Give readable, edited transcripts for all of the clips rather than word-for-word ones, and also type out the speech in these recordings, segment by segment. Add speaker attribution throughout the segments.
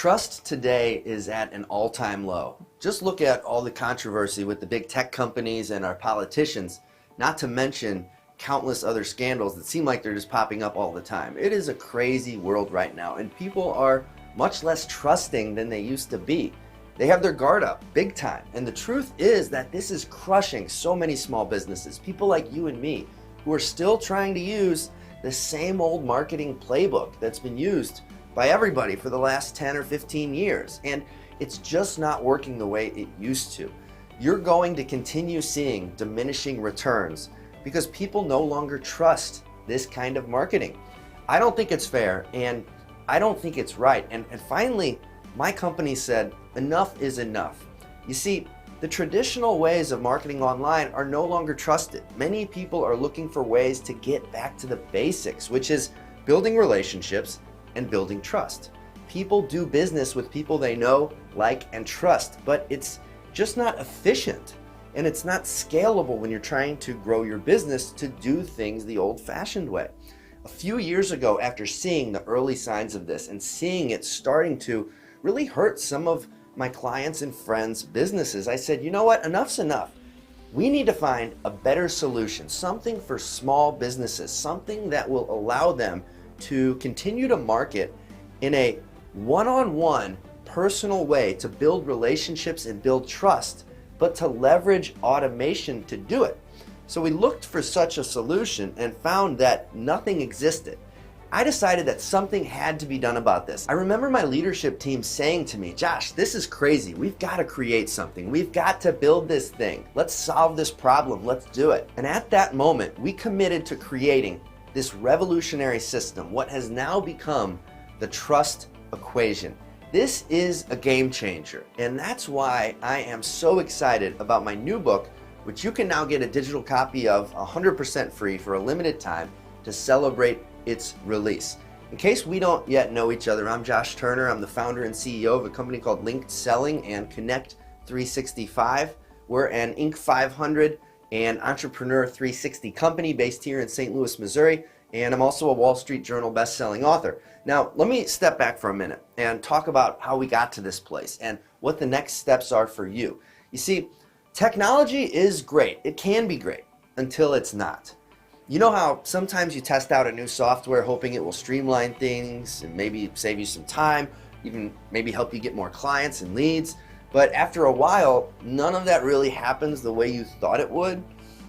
Speaker 1: Trust today is at an all-time low. Just look at all the controversy with the big tech companies and our politicians, not to mention countless other scandals that seem like they're just popping up all the time. It is a crazy world right now, and people are much less trusting than they used to be. They have their guard up big time, and the truth is that this is crushing so many small businesses, people like you and me, who are still trying to use the same old marketing playbook that's been used by everybody for the last 10 or 15 years. And it's just not working the way it used to. You're going to continue seeing diminishing returns because people no longer trust this kind of marketing. I don't think it's fair, and I don't think it's right. And finally, my company said, enough is enough. You see, the traditional ways of marketing online are no longer trusted. Many people are looking for ways to get back to the basics, which is building relationships and building trust. People do business with people they know, like, and trust, but it's just not efficient, and it's not scalable when you're trying to grow your business to do things the old-fashioned way. A few years ago, after seeing the early signs of this and seeing it starting to really hurt some of my clients' and friends' businesses, I said, you know what, enough's enough. We need to find a better solution, something for small businesses, something that will allow them to continue to market in a one-on-one personal way to build relationships and build trust, but to leverage automation to do it. So we looked for such a solution and found that nothing existed. I decided that something had to be done about this. I remember my leadership team saying to me, Josh, this is crazy. We've got to create something. We've got to build this thing. Let's solve this problem. Let's do it. And at that moment, we committed to creating this revolutionary system, what has now become the trust equation. This is a game changer, and that's why I am so excited about my new book, which you can now get a digital copy of 100% free for a limited time to celebrate its release. In case we don't yet know each other, I'm Josh Turner. I'm the founder and CEO of a company called Linked Selling and Connect 365. We're an Inc. 500 and Entrepreneur 360 company based here in St. Louis, Missouri, and I'm also a Wall Street Journal best-selling author. Now, let me step back for a minute and talk about how we got to this place and what the next steps are for you. You see, technology is great. It can be great until it's not. You know how sometimes you test out a new software hoping it will streamline things and maybe save you some time, even maybe help you get more clients and leads, but after a while, none of that really happens the way you thought it would.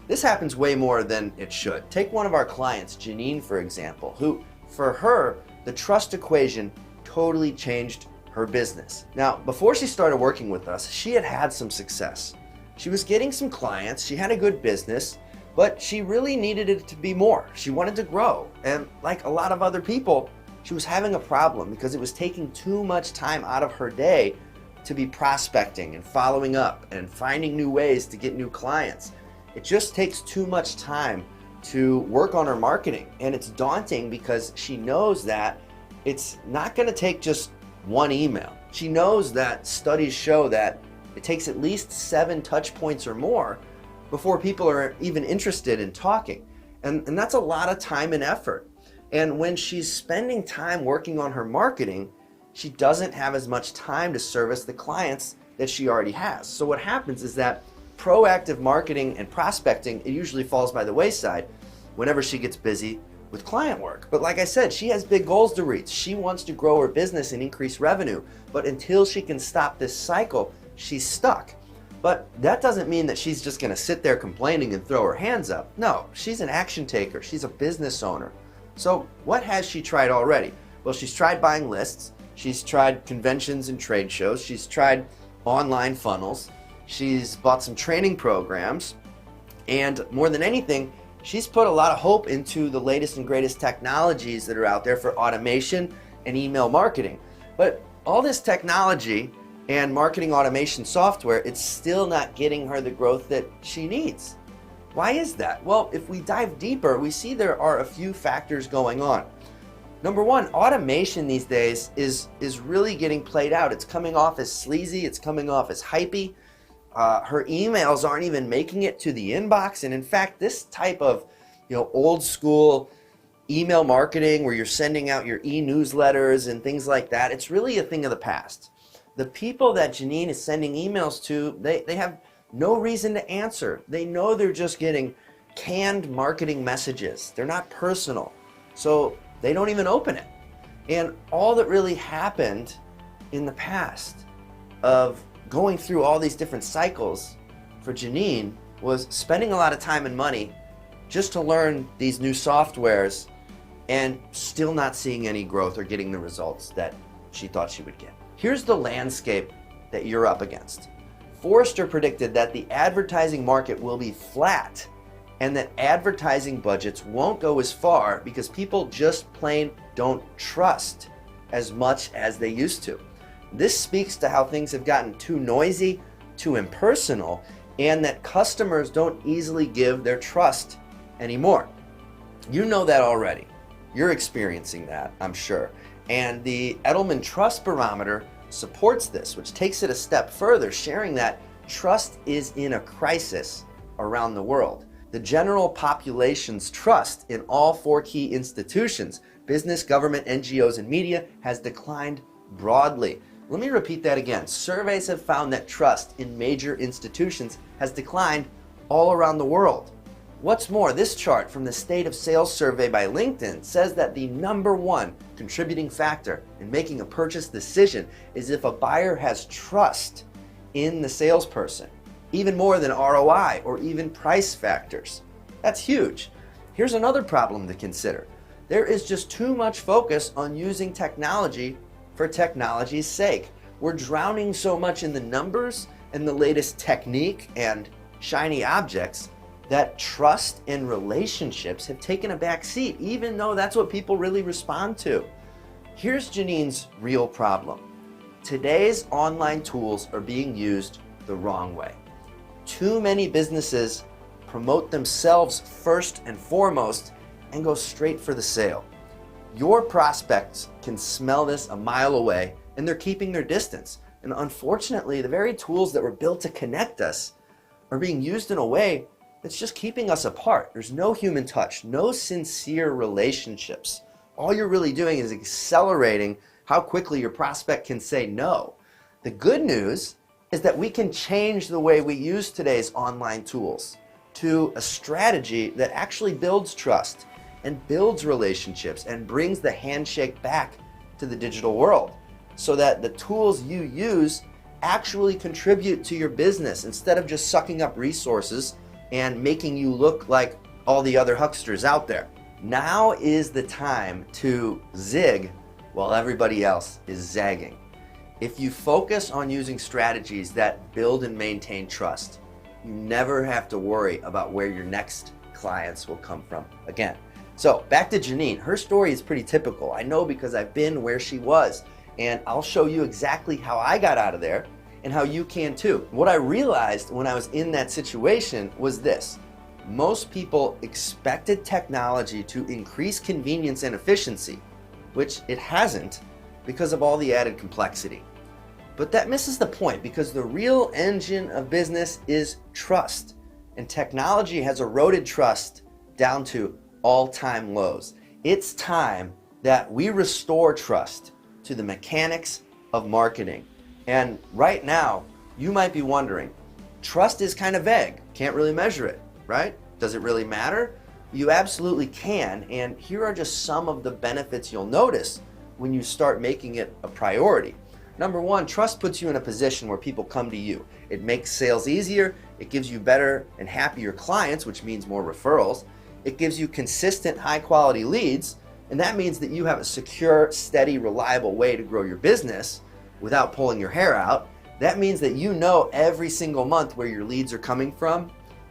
Speaker 1: This happens way more than it should. Take one of our clients, Janine, for example, who, for her, the trust equation totally changed her business. Now, before she started working with us, she had had some success. She was getting some clients, she had a good business, but she really needed it to be more. She wanted to grow, and like a lot of other people, she was having a problem because it was taking too much time out of her day to be prospecting and following up and finding new ways to get new clients. It just takes too much time to work on her marketing, and it's daunting because she knows that it's not going to take just one email. She knows that studies show that it takes at least 7 touch points or more before people are even interested in talking, and that's a lot of time and effort. And when she's spending time working on her marketing, she doesn't have as much time to service the clients that she already has. So what happens is that proactive marketing and prospecting, it usually falls by the wayside whenever she gets busy with client work. But like I said, she has big goals to reach. She wants to grow her business and increase revenue. But until she can stop this cycle, she's stuck. But that doesn't mean that she's just gonna sit there complaining and throw her hands up. No, she's an action taker. She's a business owner. So what has she tried already? Well, she's tried buying lists. She's tried conventions and trade shows. She's tried online funnels. She's bought some training programs. And more than anything, she's put a lot of hope into the latest and greatest technologies that are out there for automation and email marketing. But all this technology and marketing automation software, it's still not getting her the growth that she needs. Why is that? Well, if we dive deeper, we see there are a few factors going on. Number one, automation these days is really getting played out. It's coming off as sleazy, it's coming off as hypey. Her emails aren't even making it to the inbox. And in fact, this type of old school email marketing where you're sending out your e-newsletters and things like that, it's really a thing of the past. The people that Janine is sending emails to, they have no reason to answer. They know they're just getting canned marketing messages. They're not personal. So they don't even open it. And all that really happened in the past of going through all these different cycles for Janine was spending a lot of time and money just to learn these new softwares and still not seeing any growth or getting the results that she thought she would get. Here's the landscape that you're up against. Forrester predicted that the advertising market will be flat and that advertising budgets won't go as far because people just plain don't trust as much as they used to. This speaks to how things have gotten too noisy, too impersonal, and that customers don't easily give their trust anymore. You know that already. You're experiencing that, I'm sure. And the Edelman Trust Barometer supports this, which takes it a step further, sharing that trust is in a crisis around the world. The general population's trust in all four key institutions, business, government, NGOs, and media, has declined broadly. Let me repeat that again. Surveys have found that trust in major institutions has declined all around the world. What's more, this chart from the State of Sales survey by LinkedIn says that the number one contributing factor in making a purchase decision is if a buyer has trust in the salesperson, even more than ROI or even price factors. That's huge. Here's another problem to consider. There is just too much focus on using technology for technology's sake. We're drowning so much in the numbers and the latest technique and shiny objects that trust and relationships have taken a back seat, even though that's what people really respond to. Here's Janine's real problem. Today's online tools are being used the wrong way. Too many businesses promote themselves first and foremost and go straight for the sale. Your prospects can smell this a mile away and they're keeping their distance. And unfortunately, the very tools that were built to connect us are being used in a way that's just keeping us apart. There's no human touch, no sincere relationships. All you're really doing is accelerating how quickly your prospect can say no. The good news is that we can change the way we use today's online tools to a strategy that actually builds trust and builds relationships and brings the handshake back to the digital world so that the tools you use actually contribute to your business instead of just sucking up resources and making you look like all the other hucksters out there. Now is the time to zig while everybody else is zagging. If you focus on using strategies that build and maintain trust, you never have to worry about where your next clients will come from again. So back to Janine. Her story is pretty typical. I know because I've been where she was, and I'll show you exactly how I got out of there and how you can too. What I realized when I was in that situation was this. Most people expected technology to increase convenience and efficiency, which it hasn't because of all the added complexity. But that misses the point because the real engine of business is trust, and technology has eroded trust down to all-time lows. It's time that we restore trust to the mechanics of marketing. And right now, you might be wondering, trust is kind of vague, can't really measure it, right? Does it really matter? You absolutely can, and here are just some of the benefits you'll notice when you start making it a priority. Number one, trust puts you in a position where people come to you. It makes sales easier, it gives you better and happier clients, which means more referrals. It gives you consistent, high-quality leads, and that means that you have a secure, steady, reliable way to grow your business without pulling your hair out. That means that you know every single month where your leads are coming from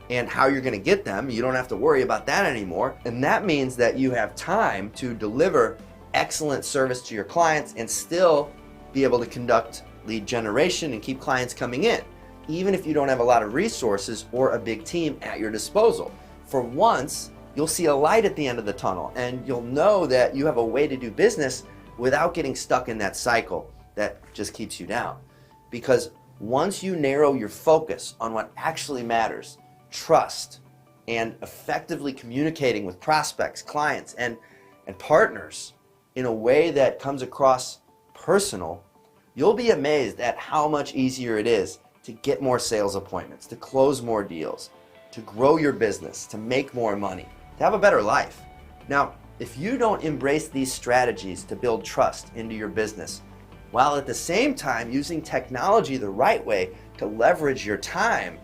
Speaker 1: and how you're going to get them. You don't have to worry about that anymore. And that means that you have time to deliver excellent service to your clients and still be able to conduct lead generation and keep clients coming in, even if you don't have a lot of resources or a big team at your disposal. For once, you'll see a light at the end of the tunnel, and you'll know that you have a way to do business without getting stuck in that cycle that just keeps you down. Because once you narrow your focus on what actually matters, trust, and effectively communicating with prospects, clients, and and partners in a way that comes across personal, you'll be amazed at how much easier it is to get more sales appointments, to close more deals, to grow your business, to make more money, to have a better life. Now, if you don't embrace these strategies to build trust into your business, while at the same time using technology the right way to leverage your time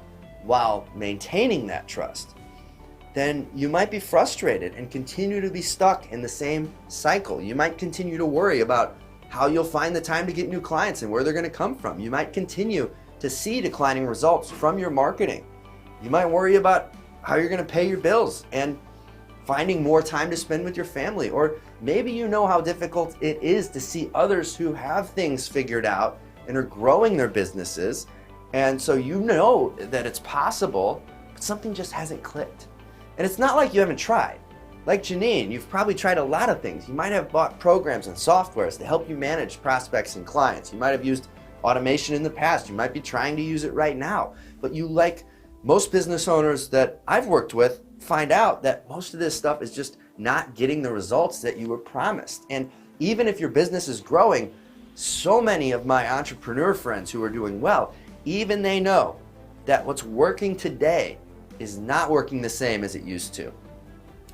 Speaker 1: while maintaining that trust, then you might be frustrated and continue to be stuck in the same cycle. You might continue to worry about how you'll find the time to get new clients and where they're going to come from. You might continue to see declining results from your marketing. You might worry about how you're going to pay your bills and finding more time to spend with your family. Or maybe you know how difficult it is to see others who have things figured out and are growing their businesses. And so you know that it's possible, but something just hasn't clicked. And it's not like you haven't tried. Like Janine, you've probably tried a lot of things. You might have bought programs and softwares to help you manage prospects and clients. You might have used automation in the past. You might be trying to use it right now. But you, like most business owners that I've worked with, find out that most of this stuff is just not getting the results that you were promised. And even if your business is growing, so many of my entrepreneur friends who are doing well, even they know that what's working today is not working the same as it used to,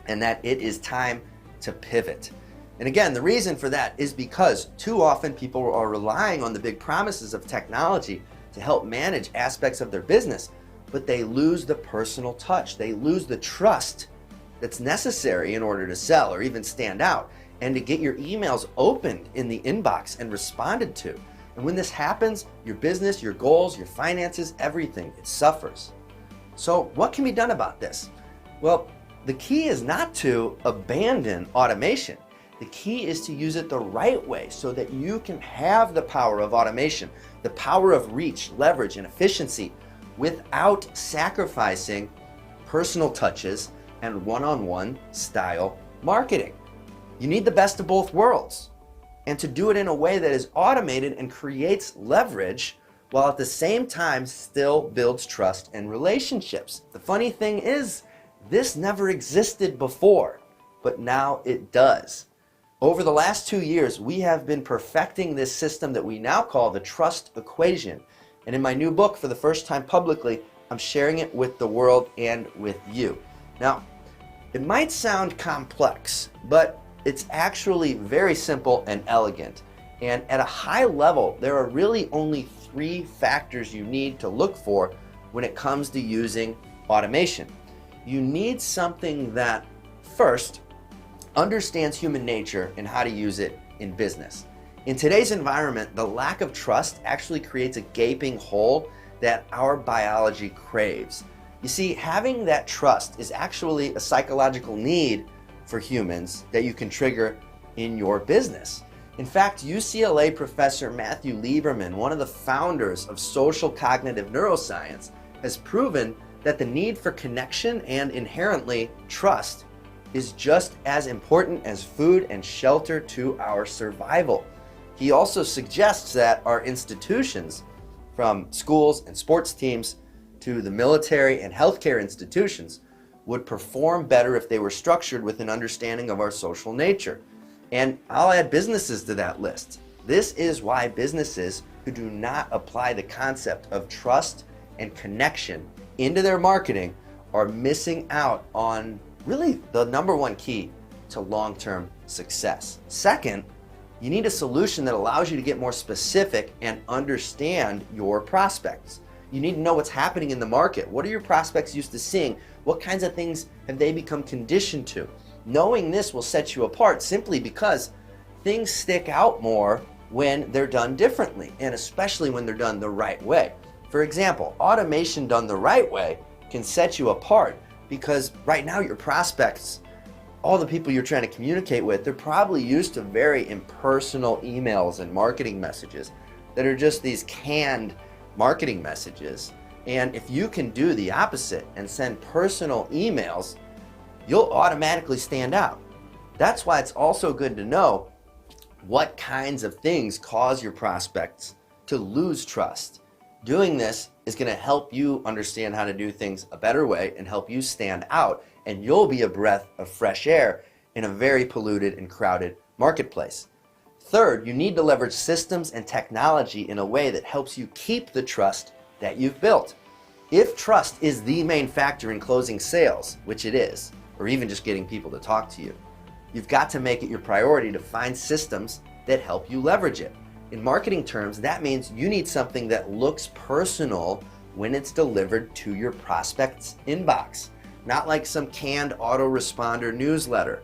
Speaker 1: and that it is time to pivot. And again, the reason for that is because too often people are relying on the big promises of technology to help manage aspects of their business, but they lose the personal touch. They lose the trust that's necessary in order to sell or even stand out and to get your emails opened in the inbox and responded to. And when this happens, your business, your goals, your finances, everything, it suffers. So what can be done about this? Well, the key is not to abandon automation. The key is to use it the right way so that you can have the power of automation, the power of reach, leverage, and efficiency without sacrificing personal touches and one-on-one style marketing. You need the best of both worlds, and to do it in a way that is automated and creates leverage while at the same time still builds trust and relationships. The funny thing is, this never existed before, but now it does. Over the last 2 years, we have been perfecting this system that we now call the trust equation. And in my new book, for the first time publicly, I'm sharing it with the world and with you. Now, it might sound complex, but it's actually very simple and elegant. And at a high level, there are really only 3 factors you need to look for when it comes to using automation. You need something that, first, understands human nature and how to use it in business. In today's environment, the lack of trust actually creates a gaping hole that our biology craves. You see, having that trust is actually a psychological need for humans that you can trigger in your business. In fact, UCLA professor Matthew Lieberman, one of the founders of social cognitive neuroscience, has proven that the need for connection and inherently trust is just as important as food and shelter to our survival. He also suggests that our institutions, from schools and sports teams to the military and healthcare institutions, would perform better if they were structured with an understanding of our social nature. And I'll add businesses to that list. This is why businesses who do not apply the concept of trust and connection into their marketing are missing out on really the #1 key to long-term success. Second, you need a solution that allows you to get more specific and understand your prospects. You need to know what's happening in the market. What are your prospects used to seeing? What kinds of things have they become conditioned to? Knowing this will set you apart simply because things stick out more when they're done differently, and especially when they're done the right way. For example, automation done the right way can set you apart because right now your prospects, all the people you're trying to communicate with, they're probably used to very impersonal emails and marketing messages that are just these canned marketing messages. And if you can do the opposite and send personal emails, you'll automatically stand out. That's why it's also good to know what kinds of things cause your prospects to lose trust. Doing this is going to help you understand how to do things a better way and help you stand out, and you'll be a breath of fresh air in a very polluted and crowded marketplace. Third, you need to leverage systems and technology in a way that helps you keep the trust that you've built. If trust is the main factor in closing sales, which it is, or even just getting people to talk to you, you've got to make it your priority to find systems that help you leverage it. In marketing terms, that means you need something that looks personal when it's delivered to your prospect's inbox, not like some canned autoresponder newsletter.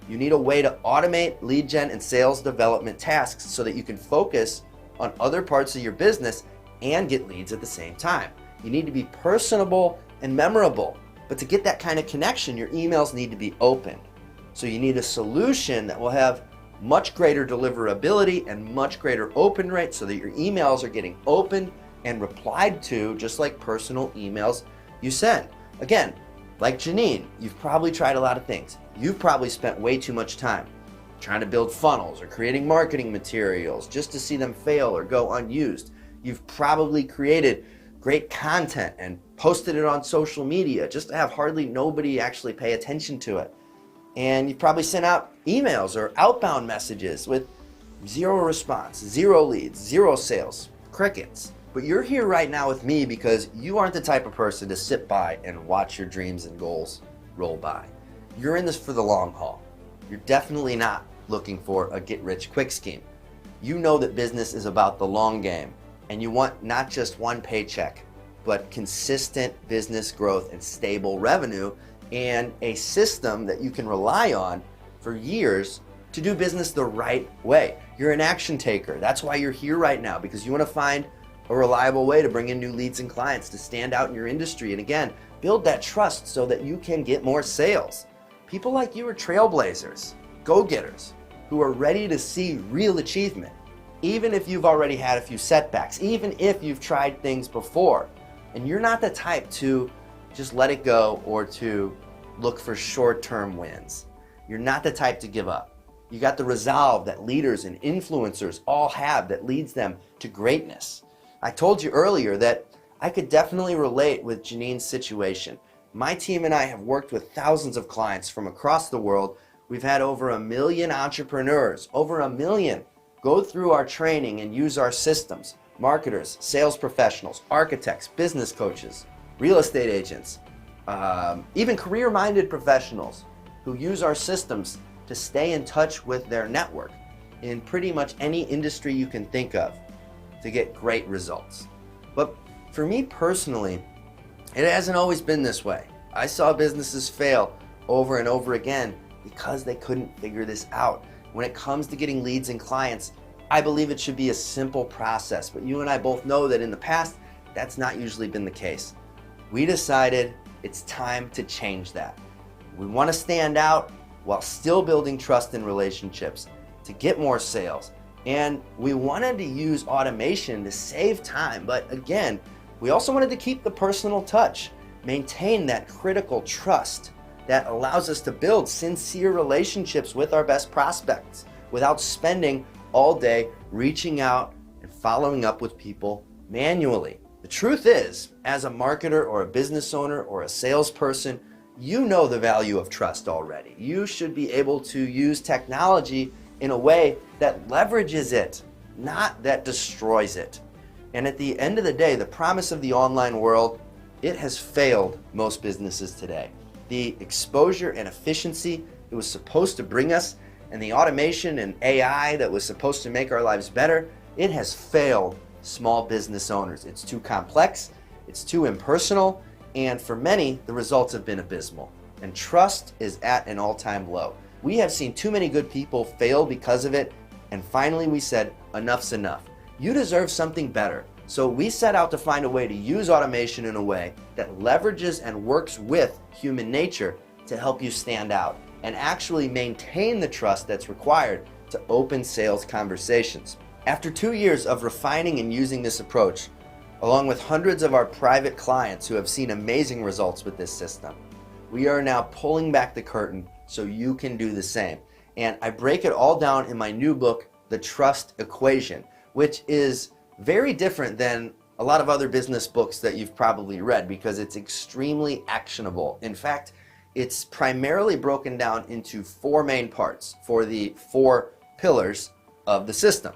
Speaker 1: You need a way to automate lead gen and sales development tasks so that you can focus on other parts of your business and get leads at the same time. You need to be personable and memorable, but to get that kind of connection, your emails need to be opened. So you need a solution that will have much greater deliverability and much greater open rate so that your emails are getting opened and replied to just like personal emails you send. Again, like Janine, you've probably tried a lot of things. You've probably spent way too much time trying to build funnels or creating marketing materials just to see them fail or go unused. You've probably created great content and posted it on social media just to have hardly nobody actually pay attention to it. And you've probably sent out emails or outbound messages with zero response, zero leads, zero sales, crickets. But you're here right now with me because you aren't the type of person to sit by and watch your dreams and goals roll by. You're in this for the long haul. You're definitely not looking for a get-rich-quick scheme. You know that business is about the long game, and you want not just one paycheck, but consistent business growth and stable revenue and a system that you can rely on for years to do business the right way. You're an action taker. That's why you're here right now, because you want to find a reliable way to bring in new leads and clients to stand out in your industry. And again, build that trust so that you can get more sales. People like you are trailblazers, go-getters, who are ready to see real achievement, even if you've already had a few setbacks, even if you've tried things before. And you're not the type to just let it go or to look for short-term wins. You're not the type to give up. You got the resolve that leaders and influencers all have that leads them to greatness. I told you earlier that I could definitely relate with Janine's situation. My team and I have worked with thousands of clients from across the world. We've had over 1 million entrepreneurs, over 1 million, go through our training and use our systems. Marketers, sales professionals, architects, business coaches, real estate agents, even career-minded professionals who use our systems to stay in touch with their network in pretty much any industry you can think of to get great results. But for me personally, it hasn't always been this way. I saw businesses fail over and over again because they couldn't figure this out. When it comes to getting leads and clients, I believe it should be a simple process, but you and I both know that in the past, that's not usually been the case. We decided it's time to change that. We want to stand out while still building trust in relationships to get more sales. And we wanted to use automation to save time, but again, we also wanted to keep the personal touch, maintain that critical trust that allows us to build sincere relationships with our best prospects without spending all day reaching out and following up with people manually. The truth is, as a marketer or a business owner or a salesperson, you know the value of trust already. You should be able to use technology in a way that leverages it, not that destroys it. And at the end of the day, the promise of the online world, it has failed most businesses today. The exposure and efficiency it was supposed to bring us, and the automation and AI that was supposed to make our lives better, it has failed small business owners. It's too complex, it's too impersonal, and for many, the results have been abysmal. And trust is at an all-time low. We have seen too many good people fail because of it, and finally we said, enough's enough. You deserve something better. So we set out to find a way to use automation in a way that leverages and works with human nature to help you stand out and actually maintain the trust that's required to open sales conversations. After 2 years of refining and using this approach, along with hundreds of our private clients who have seen amazing results with this system, we are now pulling back the curtain so you can do the same. And I break it all down in my new book, The Trust Equation, which is very different than a lot of other business books that you've probably read because it's extremely actionable. In fact, It's primarily broken down into 4 main parts for the 4 pillars of the system.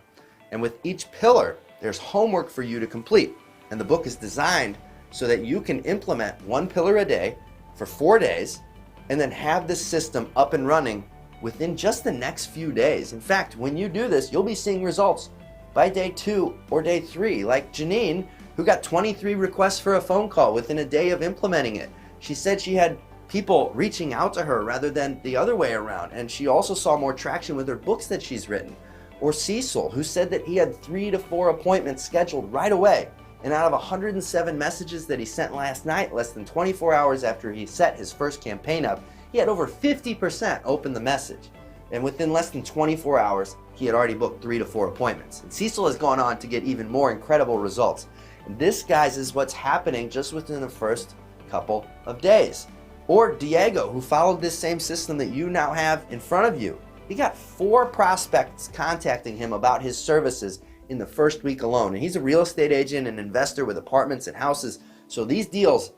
Speaker 1: And with each pillar, there's homework for you to complete. And the book is designed so that you can implement 1 pillar a day for 4 days and then have this system up and running within just the next few days. In fact, when you do this, you'll be seeing results by day 2 or day 3, like Janine, who got 23 requests for a phone call within a day of implementing it. She said she had people reaching out to her rather than the other way around, and she also saw more traction with her books that she's written. Or Cecil, who said that he had 3 to 4 appointments scheduled right away, and out of 107 messages that he sent last night, less than 24 hours after he set his first campaign up, he had over 50% open the message. And within less than 24 hours, he had already booked 3 to 4 appointments. And Cecil has gone on to get even more incredible results. And this, guys, is what's happening just within the first couple of days. Or Diego, who followed this same system that you now have in front of you. He got 4 prospects contacting him about his services in the first week alone. And he's a real estate agent and investor with apartments and houses. So these deals,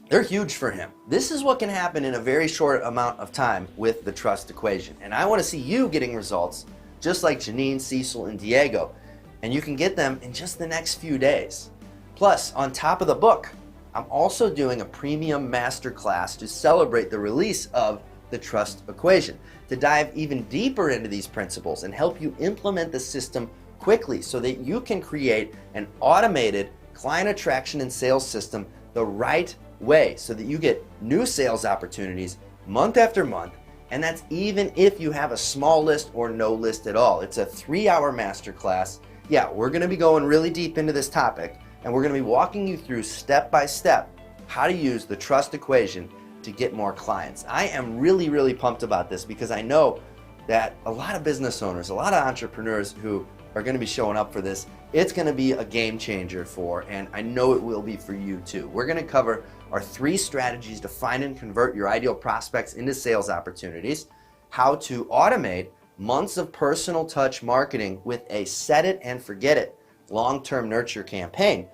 Speaker 1: they're huge for him. This is what can happen in a very short amount of time with the trust equation. And I want to see you getting results just like Janine, Cecil, and Diego. And you can get them in just the next few days. Plus, on top of the book, I'm also doing a premium masterclass to celebrate the release of the trust equation, to dive even deeper into these principles and help you implement the system quickly so that you can create an automated client attraction and sales system the right way so that you get new sales opportunities month after month. And that's even if you have a small list or no list at all. It's a 3-hour masterclass. Yeah, we're going to be going really deep into this topic, and we're going to be walking you through step by step how to use the trust equation to get more clients. I am really, really pumped about this because I know that a lot of business owners, a lot of entrepreneurs who are going to be showing up for this, it's going to be a game changer for, and I know it will be for you too. We're going to cover our 3 strategies to find and convert your ideal prospects into sales opportunities, how to automate months of personal touch marketing with a set it and forget it long-term nurture campaign,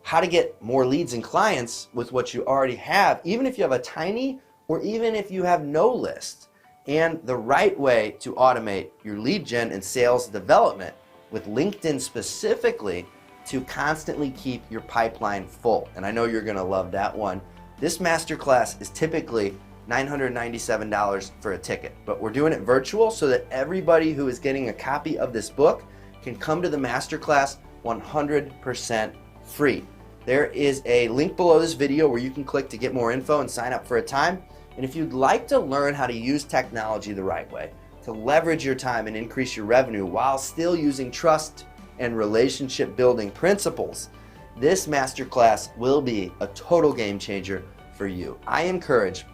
Speaker 1: how to get more leads and clients with what you already have, even if you have a tiny or even if you have no list, and the right way to automate your lead gen and sales development with LinkedIn specifically to constantly keep your pipeline full. And I know you're gonna love that one. This masterclass is typically $997 for a ticket, but we're doing it virtual so that everybody who is getting a copy of this book can come to the masterclass 100% free. There is a link below this video where you can click to get more info and sign up for a time. And if you'd like to learn how to use technology the right way, to leverage your time and increase your revenue while still using trust and relationship building principles, this masterclass will be a total game changer for you. I encourage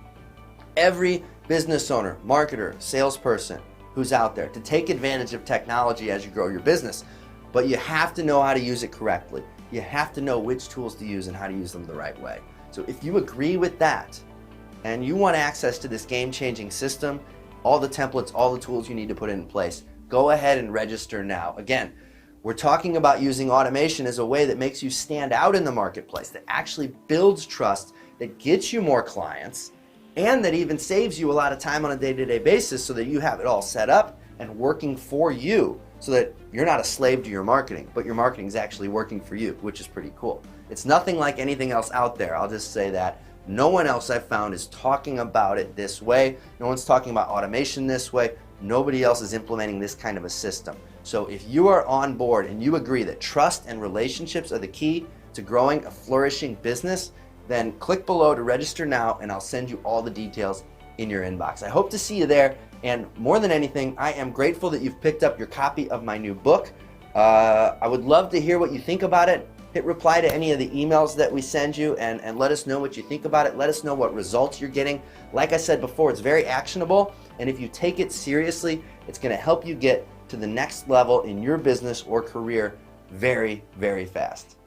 Speaker 1: every business owner, marketer, salesperson who's out there to take advantage of technology as you grow your business, but you have to know how to use it correctly. You have to know which tools to use and how to use them the right way. So if you agree with that and you want access to this game-changing system, all the templates, all the tools you need to put in place, go ahead and register now. Again, we're talking about using automation as a way that makes you stand out in the marketplace, that actually builds trust, that gets you more clients, and that even saves you a lot of time on a day-to-day basis so that you have it all set up and working for you so that you're not a slave to your marketing, but your marketing is actually working for you, which is pretty cool. It's nothing like anything else out there. I'll just say that. No one else I've found is talking about it this way. No one's talking about automation this way. Nobody else is implementing this kind of a system. So if you are on board and you agree that trust and relationships are the key to growing a flourishing business, then click below to register now and I'll send you all the details in your inbox. I hope to see you there, and more than anything, I am grateful that you've picked up your copy of my new book. I would love to hear what you think about it. Hit reply to any of the emails that we send you and let us know what you think about it. Let us know what results you're getting. Like I said before, it's very actionable, and if you take it seriously, it's going to help you get to the next level in your business or career very, very fast.